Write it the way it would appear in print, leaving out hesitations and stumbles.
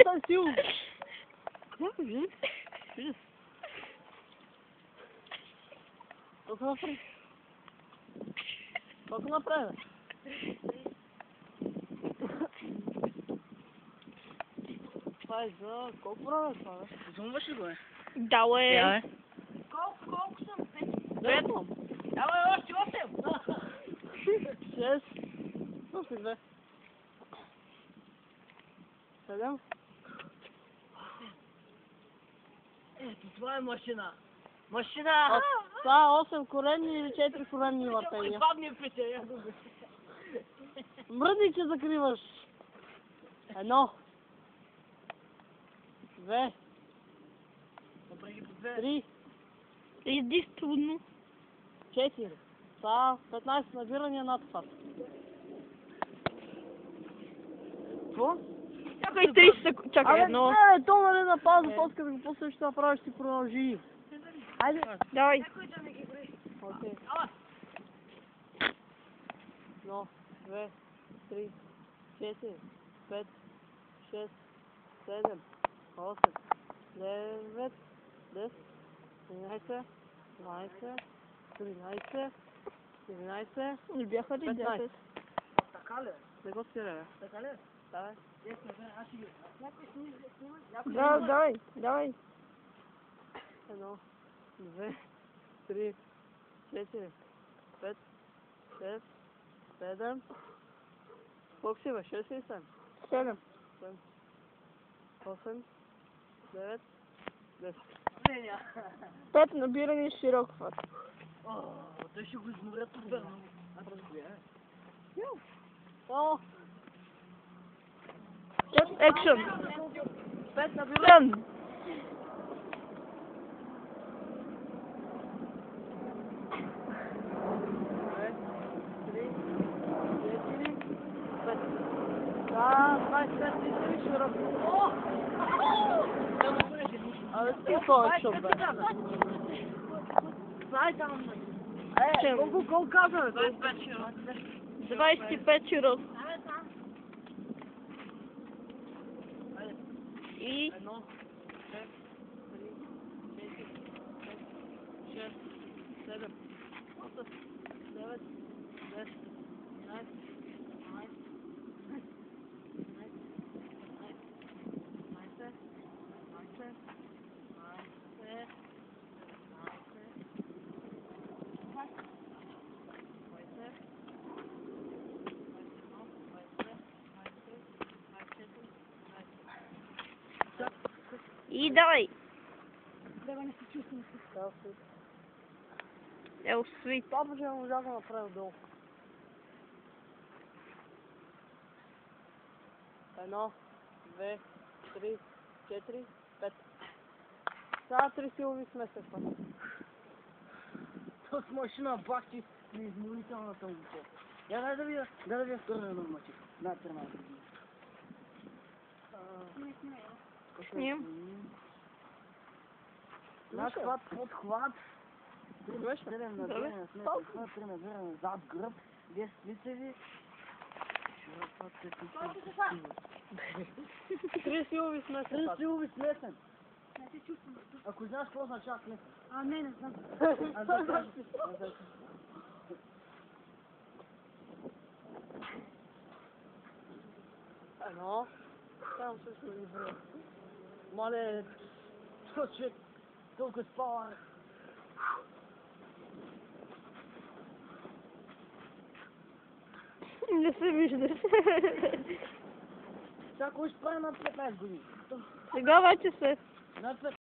съм сил. Някой жив? Жив. Колко направи? Колко направи? Това е за колко време това, бе? Зумваш ли го, бе? Дала е. Я, бе. Колко съм? Пет. Давай, още 8! 6. Още 2. 7. Ето, това е машина. Машина! Това 8 коренни или 4 коренни въртения. Падни пече, Мръдни, че закриваш. 1. 2. 3. Иди трудно. 4. Това 15 набирания над това. Какво? Чакай 30 секунди. Чакай едно. Не, то нали напазва, после да го после ще направиш, ще продължи. Айде. Давай. Окей. 1, 2, 3, 4, 5, 6, 7, 8, 9, 10, 11, 12, 13, 14, Не бяха ли 15. 10? Така ли? Не го спира, бе. Така ли? Давай. Аз ще ги... Някой снима? Да, давай, давай. 1, 2, 3, 4, 5, 6, 7. Колко си, бе? 6 или 7? 7. 8, 9, 10. 5 набиране с широк хват. Той ще го изморят от верно. О, Екшън. 5 набирам. Рън. Абе, ти това е шок, бе. Знай там. Колко казваме? 25 широк. И 1, 2, 3, 4, 5, 6, 7, 8, 9, 10, 11, И давай. Ел свит. Това може да можа да направя отдолу. 1, 2, 3, 4, 5. Сега 3 силови смесеха. То с машина бахти на изморителната му. Я дай да ви втора на мъчи. На 13 години. Сним. Наш хват, подхват. Имаш ли? Трем набиране, смесен, трем набиране, зад гръб, 10 лицеви. Шурапът се пише. 3 силови смесеха. 3 силови смесен. Ако знаеш какво означава смесен. Не знам. Аз да кажа. Едно. Там също ги връх. Мале, човек, толкова спава. Не се виждаш. Сега кой ще прави на 15 години? Сега вече се. На 15